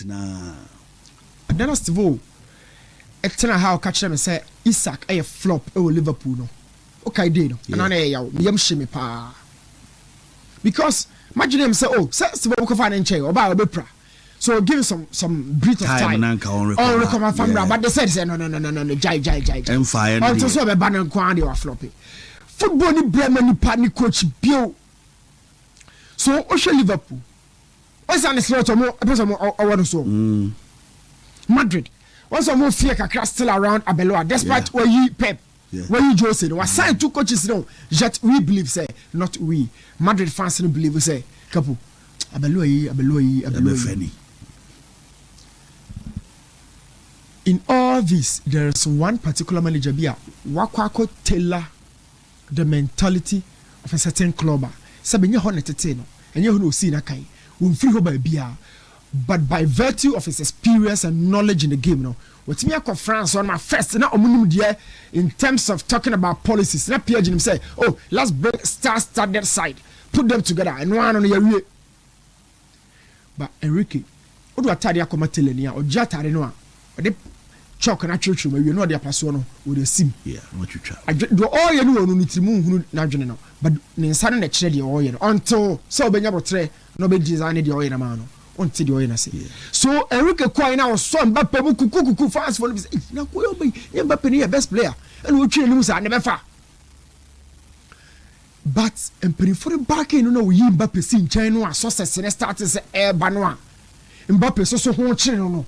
Entina Stivo. Etna how catch them say Isaac a flop Liverpool no. Okay, did and I yam shimmy pa. Because imagine him say, oh, say Stivo can find in chair or buy a bepra. So give some breath of time. On recover from but they said no, jai. And fire. Until so a banner quantity or floppy. Football ni Bremen ni partner coach Bill. So Osha Liverpool. What's on the slot of more a person or so? Madrid. What's more fear kakra still around Abeloa, despite where you Pep, where you Jose, was signed two coaches no, yet we believe say, not we. Madrid fans don't believe say, couple Abeloa. In all this, there is one particular manager Bia Wakwako tailor the mentality of a certain clubber. Sabine Honeteno, and you know see Nakai, whom free ho by Bia. But by virtue of his experience and knowledge in the game, no, what's me a France on my first now in terms of talking about policies. Not Pierre him say, oh, let's bring star-studded side, put them together and one on your way. But Enrique, what do I tell you? Akomeah or Jatari no, or the chalk and church, you know their persona with a sim. Yeah, what you try. I do all you know, no to move, no, but in sudden the oil until so be able to nobody designed the oil man. Until the oil say. So Enrique Quine now so Mbappe kuku fast for him. Na ko be Mbappe ni best player. And we train him say never far. But for back in no we Mbappe see in China success na start say air banwa. Mbappe so ho kire no.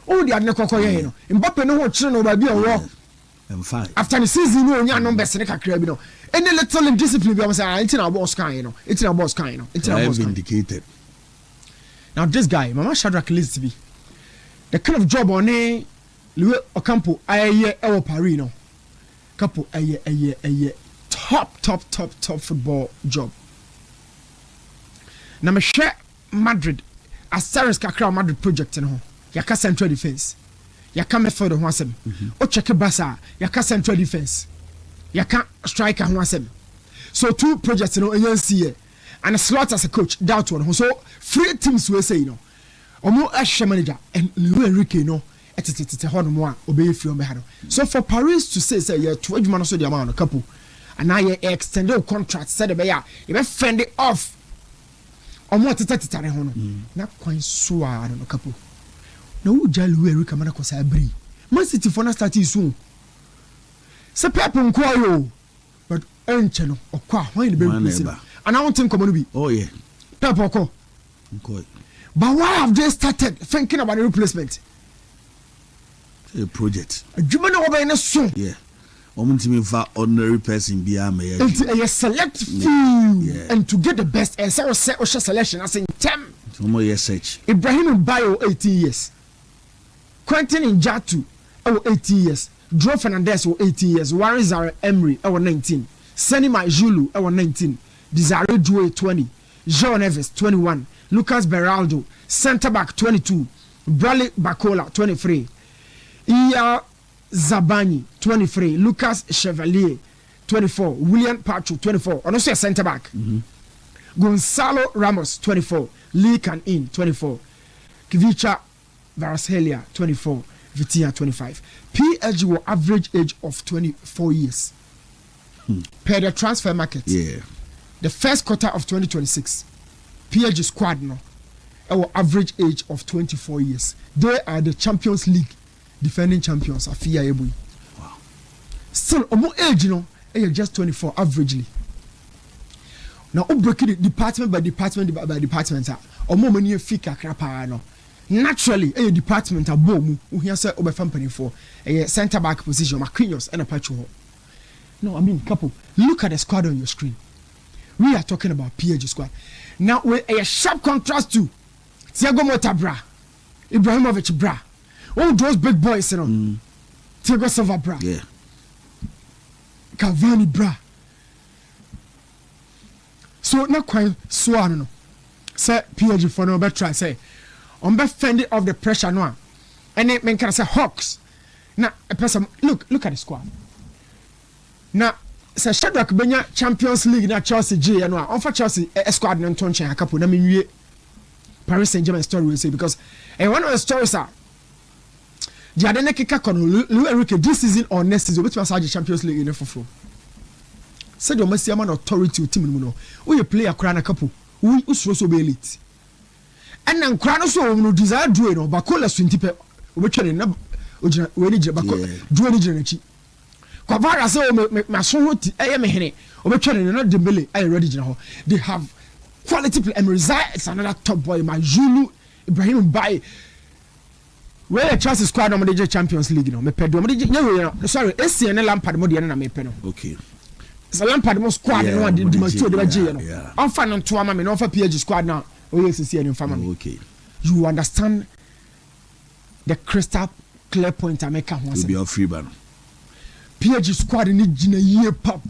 Oh the adne kokoye no. Mbappe no ho kire no ba bi owo. After the season no nya numbers ne kakra bi no. Any little indiscipline bi am say it's na boss kind no. It's na boss kind no. It's na boss indicated. Now this guy, Mama Shadrack Lisby, the kind of job on a Louis Ocampo, aye, Parino, couple a top football job. Now me share Madrid, Asare Boadu Madrid project in home. Yaka central defense, Yaka midfield whansem. O check Basa, Yaka central defense, Yaka striker whansem. So two projects in NCA. And a slot as a coach, doubt one. So, three teams will say, no. Or more as manager, and Louis Enrique, no, at Honor, obey from Behano. So, for Paris to say, you're 12 months of the amount of couple, and now you extend your contract, said about ya, you fend it off. Or more to Tati Honor. Not quite so, I don't know, couple. No, Louis Enrique Manacos, I breathe. My city for not starting soon. So, Pepper and Quayo, but Enchano, or Qua, when the baby. And I don't think I'm going to be. Oh, yeah. Pepoko. But why have they started thinking about a replacement? A project. A German over in a soon. Yeah. For ordinary person be a select few and to get the best as I set selection as in 10 more years search. Ibrahim Bayo 18 years. Quentin Njatu 18 years. Joe Fernandez 18 years. Warren Zara Emery 19. Senima Julu 19. Desiree Doué 20, Jean Neves 21, Lucas Beraldo, centre back 22, Bradley Bacola 23, Iya Zabani 23, Lucas Chevalier 24, William Pacho 24, and also a centre back. Gonzalo Ramos 24, Lee Can In 24, Kvicha Varashelia 24, Vitinha 25. PSG will average age of 24 years per the transfer market. Yeah. The first quarter of 2026, PSG squad no, our average age of 24 years. They are the Champions League defending champions. Afia Ebui. Wow. Still, omo age no, just 24 averagely. Now, break it department by department by department. Omo many fika krapa no. Naturally, a department a boom. Who here say obe company for a centre back position. Marquinhos and a patcho. No, I mean couple. Look at the squad on your screen. We are talking about PSG squad. Now, with a sharp contrast to Thiago Motta bra, Ibrahimovic bra, all those big boys, you know, Thiago Silva bra, yeah, Cavani bra. So not quite so I don't know. Say PSG for no better try say, on be fending off the pressure no, and then can say Hawks. Now a person look at the squad. Now. Se Shadrack Benya Champions League na Chelsea G no on for Chelsea squad no tonchen akapo na menwie Paris Saint-Germain story we say because one of the stories are the Adene Kika Kono Lu Enrique this season or next season which was the Champions League in for said your Messi man authority team no we play a crown a couple we so be elite and then crown so no desire do no bakola swinti pe obetwere na ojina we ni jeba do ni jina chi Kwavara say me so hoti eye me hene obetwere no Dembele I ready jina ho they have quality play and it's another top boy my Zulu Ibrahim Baye where the Chelsea squad no the Champions League no me pedo me sorry SCN Lampard mo de na me pe no okay so Lampard mo squad no one di mature de ba je no on fa no to ama me no fa PSG squad now o yes see any fama me okay you understand the crystal clear point I make am once be free ban PSG squad ni gina ye pa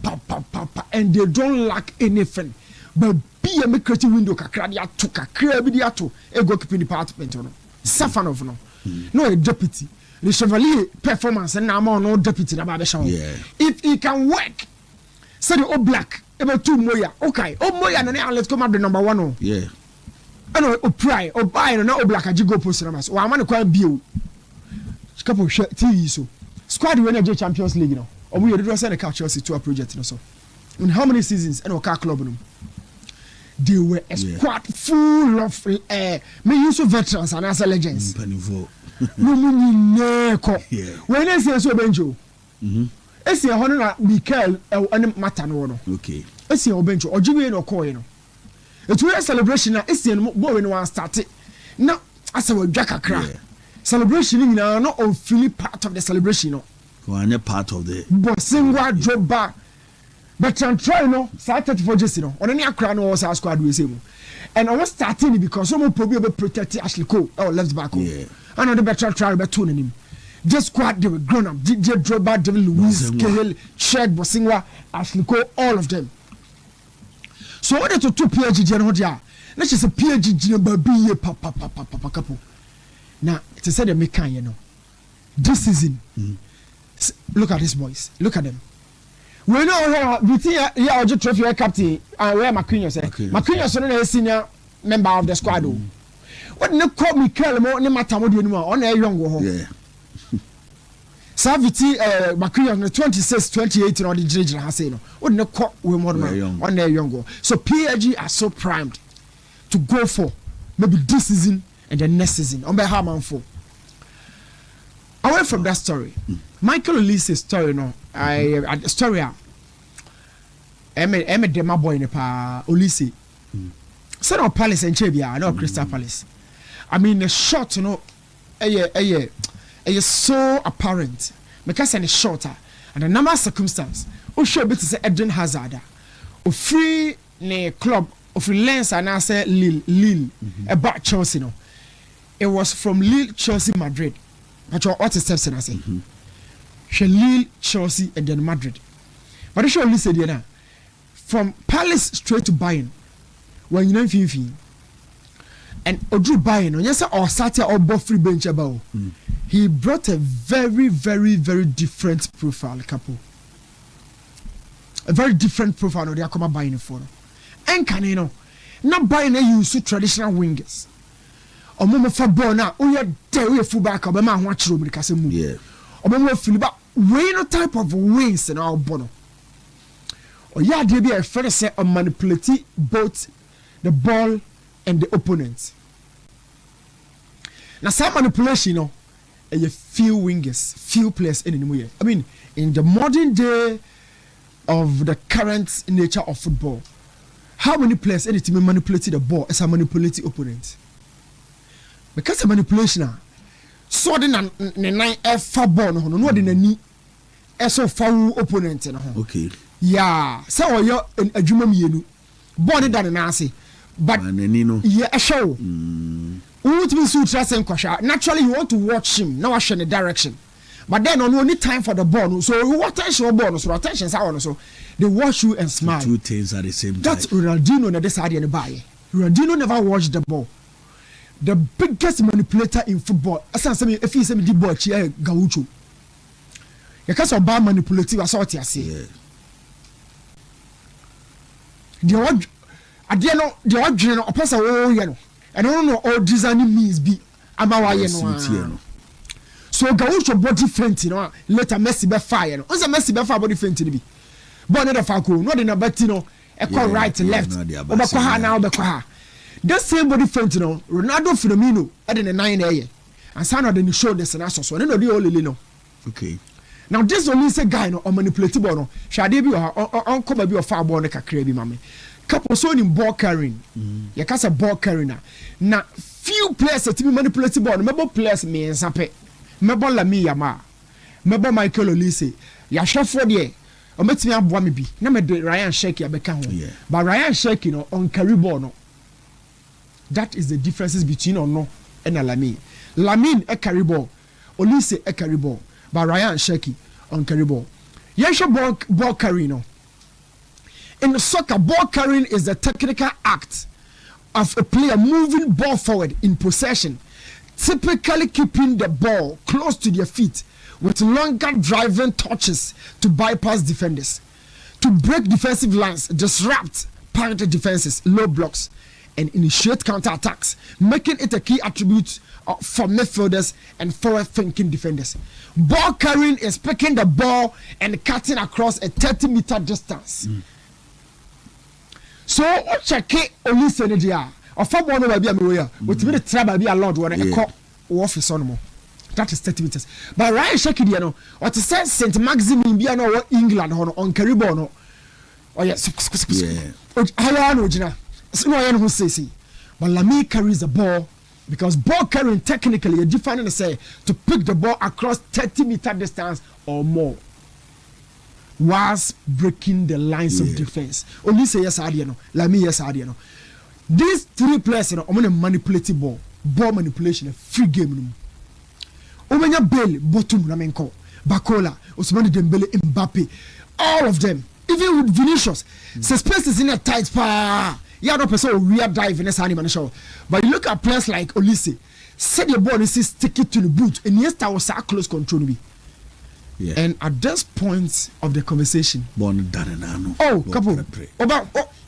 and they don't lack anything but be a make creative window kakra dia to kakra bi dia to e go keep in department no Safanov no no a deputy the Chevalier performance and now no deputy na ba be show if he can work say the Oblak about two Moya okay Moya na let's come at the number 1 yeah I know o pry o buy no Oblak ajigo post na o amane kwa bio couple TV so squad we na Champions League no o we do send the Chelsea to a project no so in how many seasons and o car club no they were a squad full of me use veterans and as legends no when I say so benjo esi hono na Mikel and Mata no okay esi o benjo ojiwe no call no it we celebration na esi no bo we no start na asa we dwa kakra celebration ni na no on feel part of the celebration no one part of the Bosingwa Droba but try no start 34 jesi no on any akra no was squad we say mu and I was starting because some probably be protect Ashley Cole left back and on the better try be two him this squad they were grown up DJ Droba David Luiz Cahill Sheikh Bosingwa Ashley Cole all of them so order to two PSG no dia let's just a PSG jina baby papa couple now it said they make kan you know this season look at these boys look at them we know here yeah Ojo trophy captain and where Maquinhos say Maquinhos no senior member of the squad what no call Mikel mo ne mata mo de no on e young ho yeah Saviti Maquinhos no 26 28 no the jira ha say no what no call we more on e young so PSG are so primed to go for maybe this season and the next season on be how man for away from that story Michael Olise's story no I story I met my boy in pa Olise said no Palace and Chebia no Crystal Palace I mean the shot you know so apparent because it's shorter and the number of circumstance o show bit say Eden Hazard o free ne club of Lens and I say Lille about Chelsea no it was from Lille Chelsea Madrid but what is steps I say Lille Chelsea and then Madrid but the show Olise there na from Palace straight to Bayern when you know fin and Odru Bayern no yes or sat or both free bench about he brought a very very very different profile couple a very different profile no they are come Bayern for and can you know not Bayern use traditional wingers or mama for ball now oh yeah there we fullback or man watch room because yeah or mama feel about way no type of wings in our bono or yeah they be a friend say or manipulate both the ball and the opponent now some manipulation you know a few wingers few players in the I mean in the modern day of the current nature of football how many players any team manipulate the ball as a manipulating opponent because a manipulation so the nine F ball no the ni so foul opponent okay yeah so you adwuma mienu ball that na say but yeah show won't be so trust and kwasha naturally you want to watch him now watch in the direction but then on only time for the ball so you watch attention ball so attention so they watch you and smile two things at the same time that's Ronaldinho na this side and buy Ronaldinho never watched the ball the biggest manipulator in football asan say if he say me di ball chi gaucho you can so bad manipulative assault ya say the odd adie no the odd no opesa wo ye no and I don't know all designing means be amawa no. So Gaucho body faint, you know, let a Messi be fire. No, once a Messi be fire body faint to be. Bonnet of Falco, not in a Bettino, a call right and left. Obakoha now Bekoha. That same body faint, you know, Ronaldo Firmino at in a 9A. And some of them show this and also so I don't know the only no. Okay. Now this only say guy no or manipulative no. Shall they be or uncle be a far born like a crabby mammy. Couple so in ball carrying. You can't say ball carrying now. Few players to be manipulative ball. Remember players me and Sape. Mebo la mi Yamal, mebo Michael Olise, ya shafo de, o metimi aboa me bi, na me de Ryan Sheikh ya beka ho. But Ryan Sheikh no on carry ball no. That is the differences between Ono and Lamine. Lamine e carry ball, Olise e carry ball, but Ryan Sheikh on carry ball. Yesha ball carrying no. In soccer, ball carrying is the technical act of a player moving ball forward in possession, typically keeping the ball close to their feet with longer driving touches to bypass defenders, to break defensive lines, disrupt parity defenses, low blocks, and initiate counter-attacks, making it a key attribute for midfielders and forward-thinking defenders. Ball carrying is picking the ball and cutting across a 30-meter distance. So, what check it only Senedia? Or for one of the America, with the trouble be allowed when a cop office on more. That is 30 meters. But Ryan Shekidiano, or to say St. Maximin Biano, England, on Caribono. Oh, yes, I know, Gina. So, I know who says he. But Lamy carries the ball because ball carrying technically, a different say to pick the ball across 30-meter distance or more, whilst breaking the lines of defense. Only say yes, Adiano. Lamy, yes, Adiano. These three players, I'm going to manipulate the ball manipulation, a free game. Omenya Bale, Botum, Namenko, Bakola, Ousmane Dembele, Mbappe, all of them, even with Vinicius, suspense is in a tight pa. You have no person real dive in this animal show. But you look at players like Olise, set the ball and stick it to the boot, and yes, that was a close control. Yeah. And at this point of the conversation,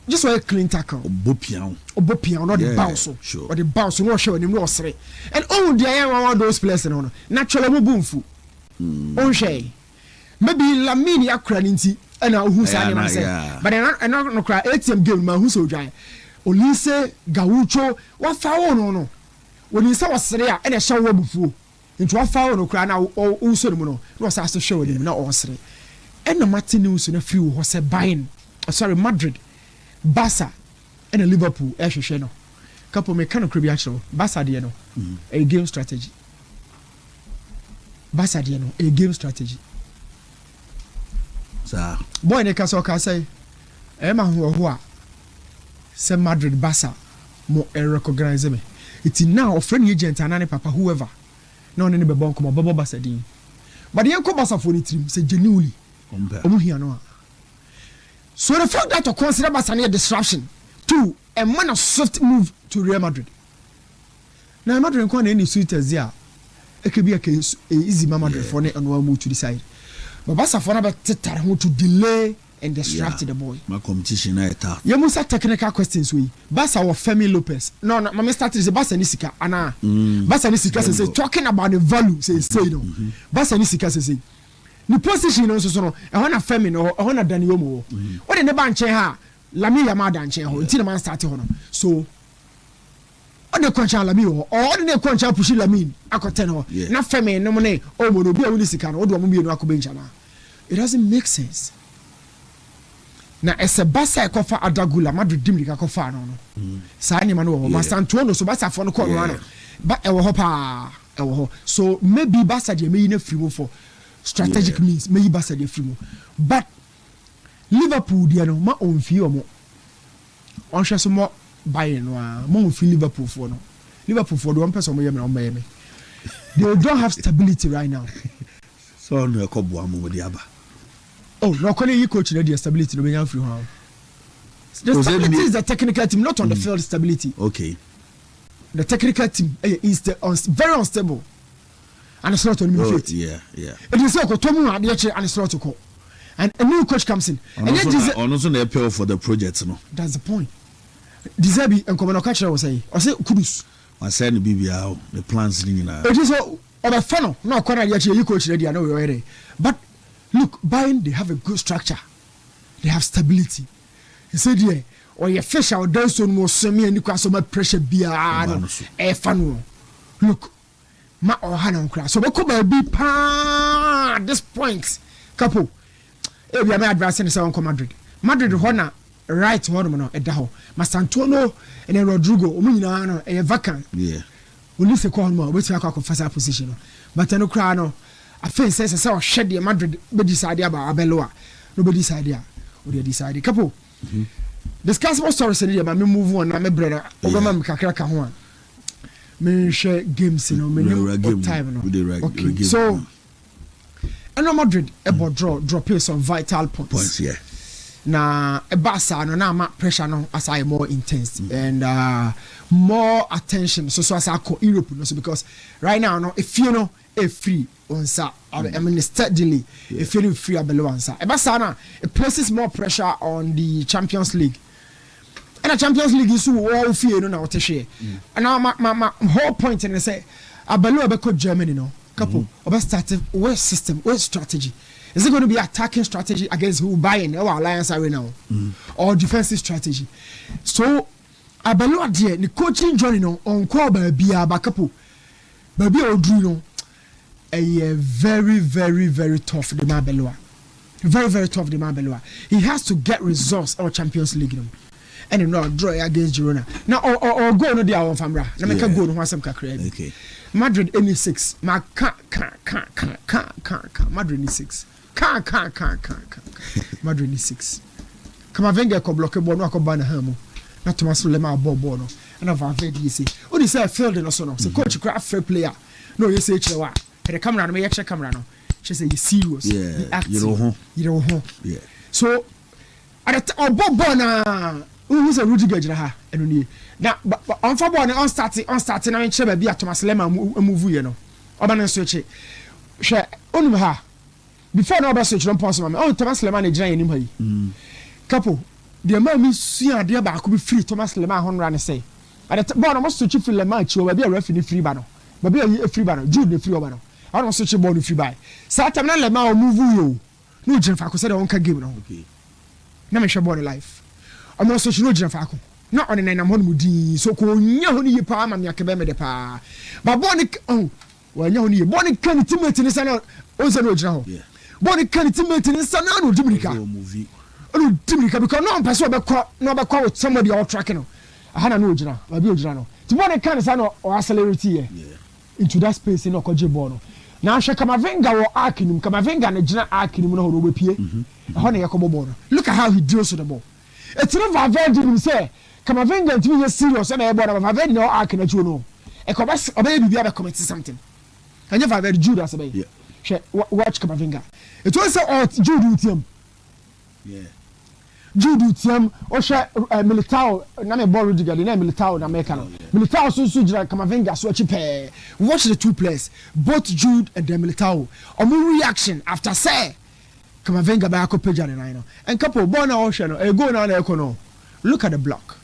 just a clean tackle. Obopian, not the bounce. Sure. Or the bounce, no show him no three. And oh, the I one of those players and on. Naturally, boomfu. Onshay. Maybe Lamine Akraniti and who's animal say. But I'm not going to cry. ATM game, man, who's so giant. Olise, Gaucho, what foul no. When you saw us there and a shower before. Into a foul no cry now, also the mono. Was asked to show him, not all three. And the Martin news in a few was a buying. Sorry, Madrid. Barca and Liverpool, no. Couple mechanical reaction. Barca, a game strategy. Barca, a game strategy. Sir, boy, ne kaso ka say, Emma who say Madrid Barca more recognize me. It's now a friend agent and papa whoever. No, any be bon come Bobo Barca din. But the uncle Barca for the team say genuinely. Here no. So the fact that to consider Barcelona a disruption, two, a man of soft move to Real Madrid. Now Madrid can't any suitors there. It could be a case easy Madrid for and one move to decide. But Barcelona to delay and distract the boy. My competition is tough. You must have technical questions. We Barca or Femi Lopez. No, my start is Barca Nisika. Anna Barca Nisika say talking about the value. Say no. Barca Nisika say. The position also so I want a feminine or I want a Daniomo. What in the bench ha? Lamy Yamal danche ho. Until the man started ho. So on the concha Lamy or on the concha pushing Lamine. Akoten ho. Na feminine no money. Oh mono be a Wilisikan. Odo mo be no akobenchana. It doesn't make sense. Na ese Barca kofa Adagula Madrid dim lika kofa no no. Sa ni man wo Master Antonio so Barca for no call no. But e wo ho pa. E wo ho. So maybe Barca dey me na free mo for strategic means may Barca dey free mo. But Liverpool dey no ma on fi omo. On hwe so mo buy no mo on fi Liverpool for no. Liverpool for the one person mo yem na me. They don't have stability right now. So no ekobo amu with the aba. Oh, no, calling coach the stability no be free how. The stability is the technical team, not on the field stability. Okay. The technical team is very unstable. And it's not on me fit. Yeah. It is like Tomu and it's not to call. And a new coach comes in. And also they pay for the project, no. That's the point. Disabi and Common Catcher was say, or say Kudus. I said the BBL, the plans in it is of a funnel, no corner yet you coach ready, I know you're ready. But look, Bayern, they have a good structure, they have stability. He said, yeah, or your fish out there so more semi and you can so much pressure be a funnel. Look, ma or Hanan crash. So what could be pa at this point? Couple, if you are my advice in the Madrid. Madrid, Honor, right, Hormone, at the home. Mastantuono and then Rodrigo, Umina, a vacant. Yeah. We need to call more, which I can confess our position. But I know Crano, I feel says I saw shed the Madrid, but decided about Abeloa. Nobody's idea. Or they decided. Couple. Discuss more stories in but me move on. I'm a brother. Obama Kakraka one. Me share games, you know, me time. Okay, so and no Madrid about draw some vital points. Yeah. Na a Barca no na pressure no as I more intense and more attention so as I call Europe no so because right now no if you know a free on sa I mean steadily if you free below on sa Barca na it places more pressure on the Champions League and the Champions League is all fear no na what share and now my whole point and say below be Germany no couple of started what system what strategy. Is it going to be attacking strategy against who buying our alliance right now, or defensive strategy? So, I believe dear the coaching journey on call baby backup, baby Odruno, a very tough the Mabelua, very tough the Mabelua. He has to get results on Champions League, and not draw against Girona. Now or go no dia on famra. Let me go no some kakra. Okay. Madrid any 6. Madrid any 6. Madrid is 6. Kamavinga ko block ball no akoba na hamu. Na Thomas Lema ball no. And of Valverde say, "Oh, this is field no so no. So coach craft fair player. No, you say chewa. The camera no me check camera no. She say you serious. Yeah. You know ho. Yeah. So at the ball na who's a Rudiger jina ha eno ni. Na on for ball on starting na enche be Thomas Lema move you know. Oba na switch. She onum ha. Before no switch don't pause me. Oh, Thomas Lema na jina enim ha yi. Couple the man me sua de ba ko be free Thomas Lema hon ran say. At the ball no switch free Lema chi o be referee free ba no. Ba be a free ba no. Jude the free ba no. I don't switch ball free by. Sa time na Lema o move you. No jina fa ko say the game no. Okay. Na me share ball life. I'm also no jina fa ko. Na on na nam hon mudi so ko nya hon yi pa ma me akebe me de pa. Ba ball ni oh wa nya hon yi. Ball ni kan teammate ni sa na o se no jina ho. Yeah. Ball ni kan teammate ni sa na no Dominica. No Dominica because no person be call with somebody out tracking no. Aha no jina. Ba bi o jina no. Ti ball ni kan sa no o accelerate here. Yeah. Into that space no ko je ball no. Na hwe Kamavinga wo arkinim Kamavinga na jina arkinim no ho ro bepie. Ho na yakobo ball no. Look at how he deals with the ball. It's not Valverde him say Kamavinga to be serious and e ball na Valverde no arkin na chuo no. E ko bas obey bibia be commit something. Anya Valverde Judas obey. Yeah. Watch Kamavinga. It was say oh Jude utiam. Yeah. Jude utiam o hwe Militao na me ball Rudiger na Militao na America no. Militao so jira Kamavinga so chipe. Watch the two players, both Jude and the Militao. Omu reaction after say Kamavinga ba Akopeja na no. And couple born na hwe no e go na na ekono. Look at the block.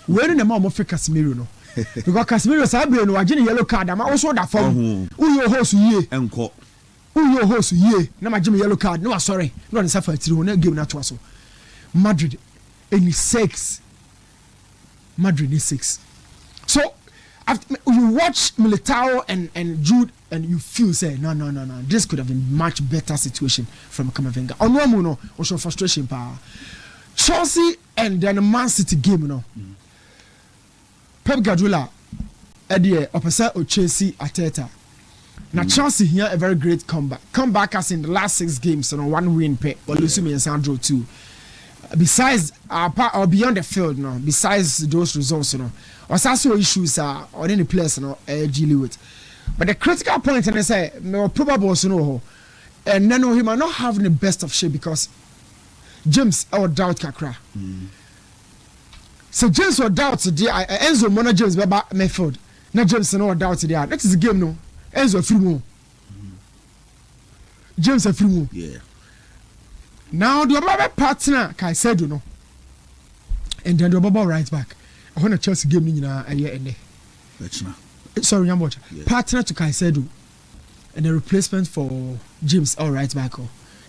Where in the mom of Casemiro no. Because Casemiro sabe no agene yellow card am also da form. Who your host ye enko. Who your host ye na magene yellow card no sorry. No na safa tiri na game na to so. Madrid any 6. Madrid is 6. So after you watch Militao and Jude and you feel say no this could have been much better situation from Kamavinga. Onomu no also frustration pa. Chelsea and then Man City game no. Pep Guardiola edie opposite of Chelsea Ateta. Now Chelsea here a very great comeback as in the last 6 games on 1 win pe or losing and Sandro 2. Besides or beyond the field no besides those results no was also issues or any players no dealing with, but the critical point and I say no probable no and then he might not have the best of shape because James or doubt kakra. So James or doubt today Enzo Mona James baba Mayfield na James no doubt today that is the game no Enzo free mo James a free mo. Yeah. Now the other partner Caicedo no and then the ball right back. I want a Chelsea game in a year and sorry, Yambocha. Partner to Caicedo and a replacement for James all right back.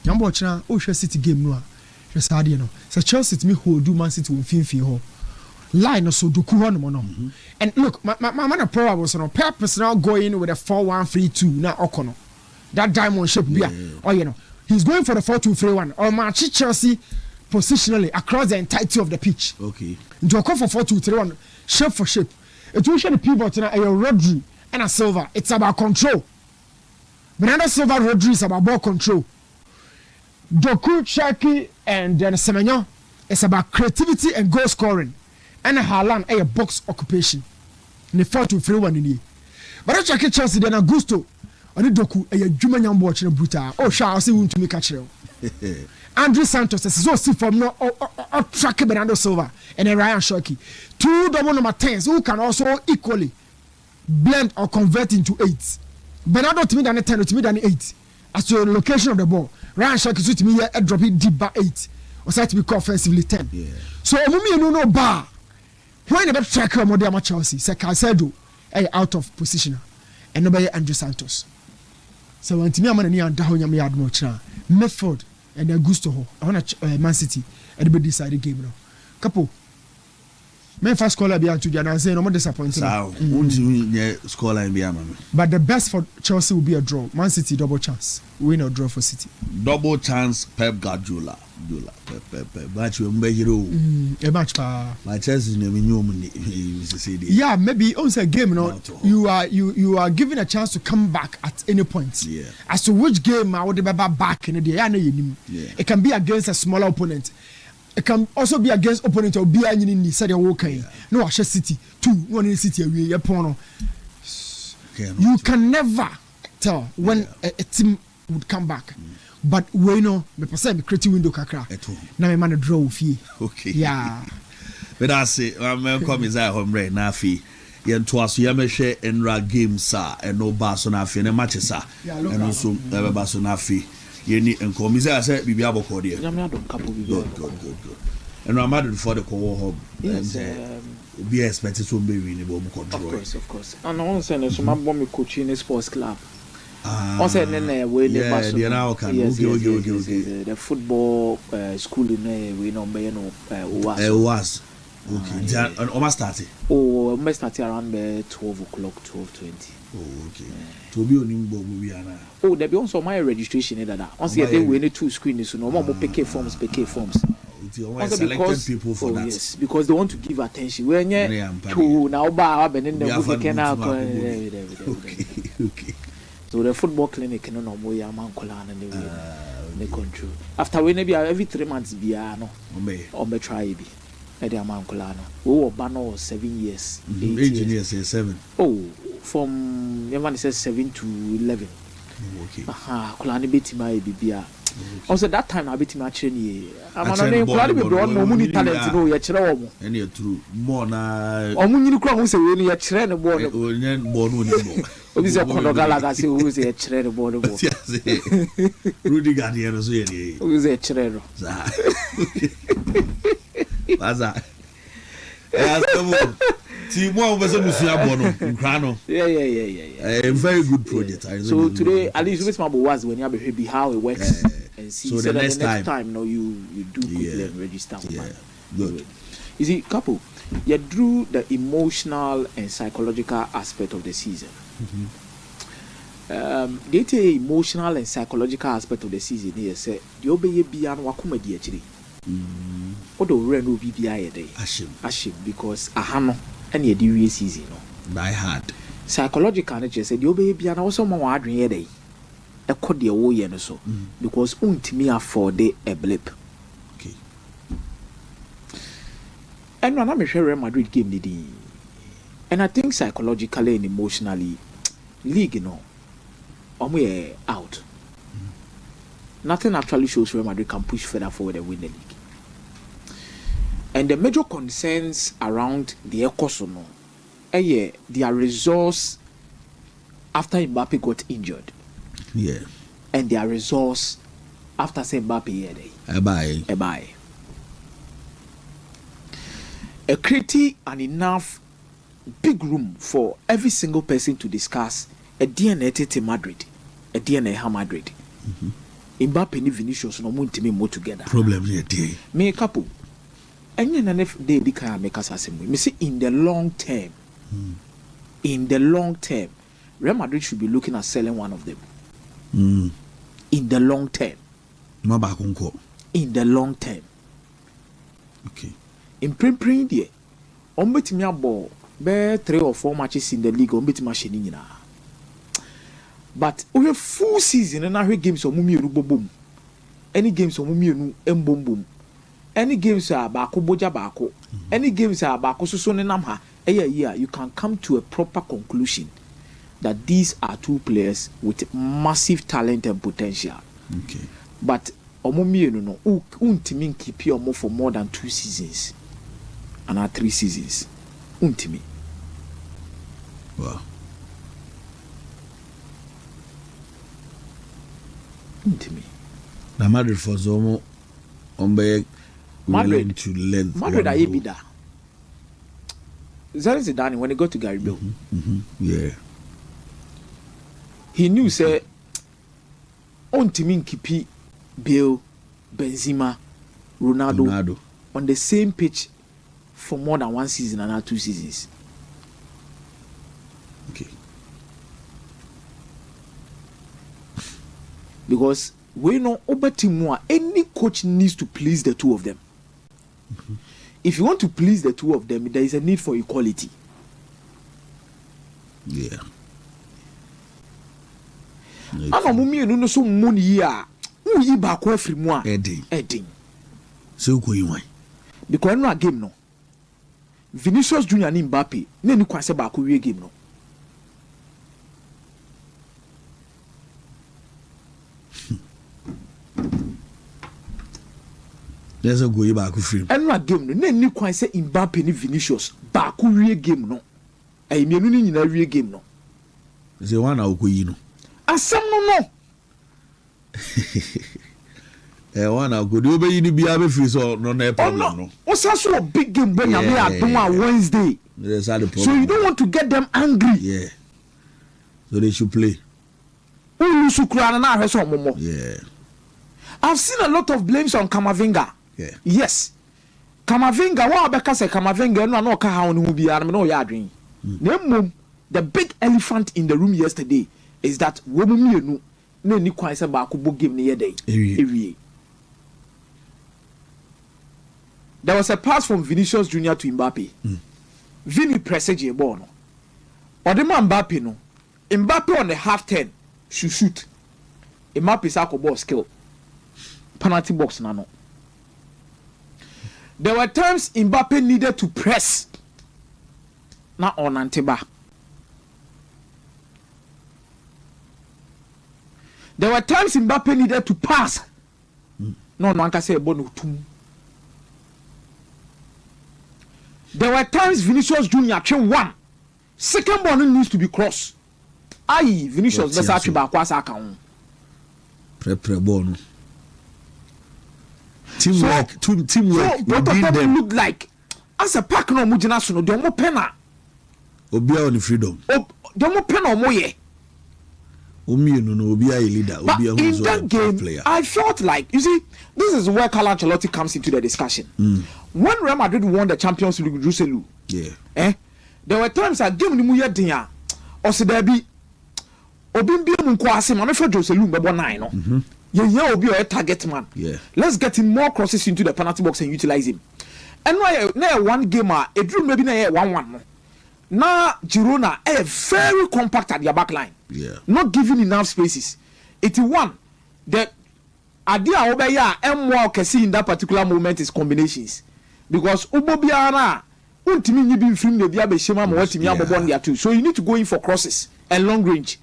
Yambocha, City game no. Just hard, you know. So Chelsea to me who do Man City will feel line so do kuhono. And look, my man problem was on purpose now going with a 4-1-3-2 now Okono. That diamond shape beer. Or you know, he's going for the 4-2-3-1 or match Chelsea positionally across the entirety of the pitch. Okay. Into a call for 4-2-3-1, shape for shape. It will show the pivot now a Rodri and a Silva. It's about control. Bernardo Silva Rodri is about ball control. Doku, Shaki, and then Semenyo, it's about creativity and goal scoring. And Haaland, a box occupation. In the 4-2-3-1 in here. But I check Chelsea, then Augusto, and Doku, a Jumanyam watching a brutal. Oh, shall I see whom to make a chill. Andrew Santos, is so see from no track Bernardo Silva and a Ryan Shoki. 2 double number 10s who can also equally blend or convert into 8s. Bernardo to me than a 10, to me than 8. As to the location of the ball. Ryan Shoki to me here a drop it deep by 8. Or said to be called offensively 10. Yeah. So Omumi no bar. When the track of Modern Chelsea, say Caicedo out of position. And nobody Andrew Santos. So when Timmy Amani and Dahonya me had much now. Medford and Augusto I want Man City and the decided game now. Couple. Men first scorer be to Jana say no more disappointing. Scoreline be amame. But the best for Chelsea will be a draw. Man City double chance. Win or draw for City. Double chance Pep Guardiola. Pep. But you remember hero. A match pa. My Chelsea no me yeah, maybe on a game you are given a chance to come back at any point. Yeah. As to which game I would be back in the day. It can be against a smaller opponent. It can also be against opponent or be any said you're okay. No, I City 2-1 in City away. You can never tell when a team would come back. But we know me percent creative window kakra. Na me man draw with you. Okay. Yeah. But I say I'm come inside home right now fi. Yen to aso ya me share enra game sa and no Barcelona fi na match sa. And also Barcelona fi. Yeni enkom say say bibia boko de. Good. And I'm mad for the call home. Yes, be expected to be winning but control. Of course. And I want to say so my bomb coach in a sports club. Also we the football school in we no be no was. Okay. And almost started. Oh, almost started around 12 o'clock, 12:20. Oh, okay. To be on Nimbo movie ana. Oh, there be also my registration in that. Once you we need 2 screens so no more PK forms. Also because people for that. Yes, because they want to give attention. When you now ba in the movie can Okay. So the football clinic no more man kola and the control. After we maybe every 3 months be no. Ombe try be. Edi amankola no. We were banner 7 years. 8 engineers say 7. Oh, from everyone says 7 to 11. Okay. Kola ni beti ma bibia. Also that time I beti ma train I'm not kola be bro no muni talent no ye kire wo mo. And you true. More na omu nyini kura mo se we ni ye kire ne ball. Onyen ball no ni mo. Obi se kono galaga se wo se ye kire ne ball mo. Rudy Gardier so ye ni. Obi se kire no. Baza. Yeah. A very good project. Yeah. So today, at least with my was when you be how it works and see. So the next time, no, you do quickly and register. Yeah. Good. You see, couple, you drew the emotional and psychological aspect of the season. The emotional and psychological aspect of the season here say the obey beyond Akomeah actually. Odo reno BBI day. Ashim because ahano and ye do season no. By heart. Psychological nature said the obey beyond also more adrin day. A code the wo ye no so because untimi afford a blip. Okay. And when I'm a Real Madrid game the and I think psychologically and emotionally league you know we out. Nothing actually shows Real Madrid can push further forward and win the league. And the major concerns around the Ecosono, their resource after Mbappe got injured. Yeah. And their resource after say Mbappe Bye. creating an enough big room for every single person to discuss a DNA to Madrid, a DNA Madrid. Mbappe and Vinicius no want to be more together. Problem here, me a couple. And then if they can make us as me see in the long term. In the long term, Real Madrid should be looking at selling one of them. In the long term. In the long term. Okay. In pre-print there, on bet me about 3 or 4 matches in the league on bet machine. But we have full season and our games on mumi boom. Any games on mumi boom boom. Any games are bako boja bako. Any games are bako so namha. Yeah, you can come to a proper conclusion that these are two players with massive talent and potential. Okay. But omumi no untimi keep you for more than 2 seasons and 3 seasons. Untimi. Wow. Untimi. Na Madrid for Zomo Madrid to let Madrid are bida. Zidane when he got to Garibay. Yeah. He knew say untimi keep Bale, Benzema, Ronaldo on the same pitch for more than 1 season and 2 seasons. Okay. Because we know over team any coach needs to please the two of them. If you want to please the two of them, there is a need for equality. Yeah. Ama mumi no so money here. Who yi back every one? Edding. So go you why? Because no game no. Vinicius Junior and Mbappe, no ni kwan se back we game no. There's a go you back free. And no game no ni kwan se Mbappe ni Vinicius back we game no. E mienu ni nyina we game no. Say one na go yi no. Asem no. One na go do be yi ni bia be free so no na problem no. What's also a big game when you are Wednesday. That's the problem. So you don't want to get them angry. Yeah. So they should play. Yeah. I've seen a lot of blames on Camavinga. Yeah. Yes. Camavinga, what about say Camavinga? No, how no be. I know you're doing. The big elephant in the room yesterday is that woman no ni kwan se ba ko bo game ne day. There was a pass from Vinicius Junior to Mbappe. Vini pressed a ball. No. Odema Mbappe no. Mbappe on the half 10 shoot. Mbappe sa ko ball skill. Penalty box na no. There were times Mbappe needed to press. Na on Anteba. There were times Mbappe needed to pass. No one can say a ball tum. There were times Vinicius Junior train one. Second ball needs to be crossed. Aye, Vinicius best actually back was account. Pre ball. Teamwork. So both of them look like as a pack no mujina so no dey mo penna. Obia on the freedom. Dey mo penna o mo ye. Omi no Obia a leader. Obia who is that game player. I felt like you see this is where Carlo Ancelotti comes into the discussion. When Real Madrid won the Champions League with Joselu, there were times that game ni mu ye den a o se da bi obi bi mu nko ase ma me fa Joselu mbebo 9 no. Yeah, obi a target man. Yeah. Let's get him more crosses into the penalty box and utilize him. And now one game a drew maybe na 1-1 no. Now Girona very compact at their back line. Yeah. Not giving enough spaces. 81. The idea over here and more can see in that particular moment is combinations. Because Ubobiana untimi nyibi film de bia be shema mo watimi abobon dia too. So you need to go in for crosses and long range.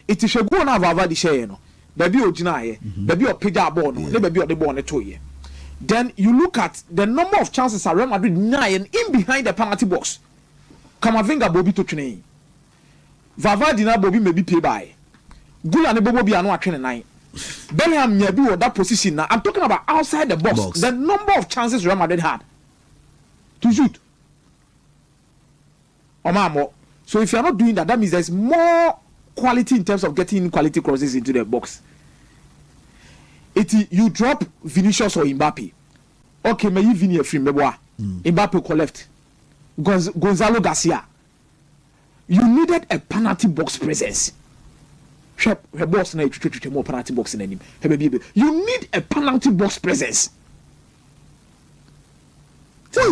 It is a go na vava di share no. Baby ojina here. Baby o pija ball no. The baby o the ball ne to here. Then you look at the number of chances Real Madrid 9 in behind the penalty box. Camavinga Bobby to train. Vava dina Bobby maybe pay by. Gula ne Bobo bi anu atwene 9. Bellingham nya bi that position now. I'm talking about outside the box. The number of chances Real Madrid had to shoot. Omamo. So if you're not doing that, that means there's more quality in terms of getting quality crosses into the box. You drop Vinicius or Mbappe. Okay, may you Vini a free Meboa. Mbappe go left. Gonzalo Garcia. You needed a penalty box presence. Her boss na more penalty box in him. You need a penalty box presence. You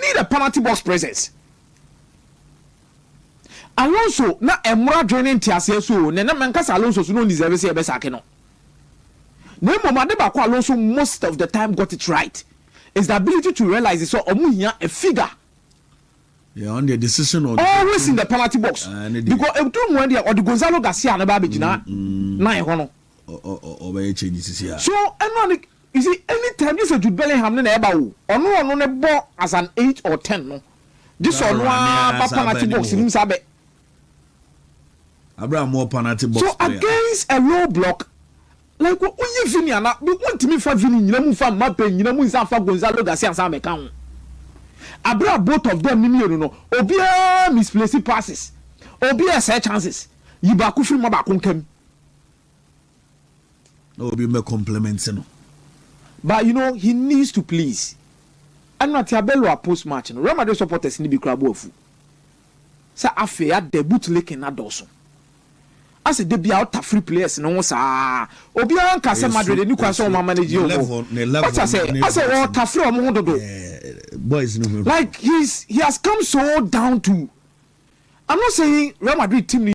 need a penalty box presence. Alonso na emra joining tiase so na mankasa Alonso so no deserve say be sake no. No moment ba kwa Alonso most of the time got it right. Is the ability to realize so omu hia a figure. Yeah, on the decision on always in the penalty box. Because every one there or the Gonzalo Garcia na ba be gina na e ho no. O be changes here. So eno you see anytime you say Jude Bellingham na e ba wo ono ne bo as an 8 or 10 no. This one ba penalty box nim sabe. Abraham more penalty box. So against a low block, like what you Vini na we want me for Vini, nyina mu fa Mbappe, nyina mu fa Gonzalo Garcia san meka ho. Abraham both of them ni no. Obia misplaced passes. Obia set chances. Yibaku free ba konkam. Obi me compliments no. But you know he needs to please. And not Abelo post match no. Real Madrid supporters ni bi krabo afu. Sa afe ya debut leke na doso. As a debut out of free players no sa obi an ka se Madrid ni kwa so ma manage you. I say what free omo dodo. Boys no. Like he has come so down to. I'm not saying Real Madrid team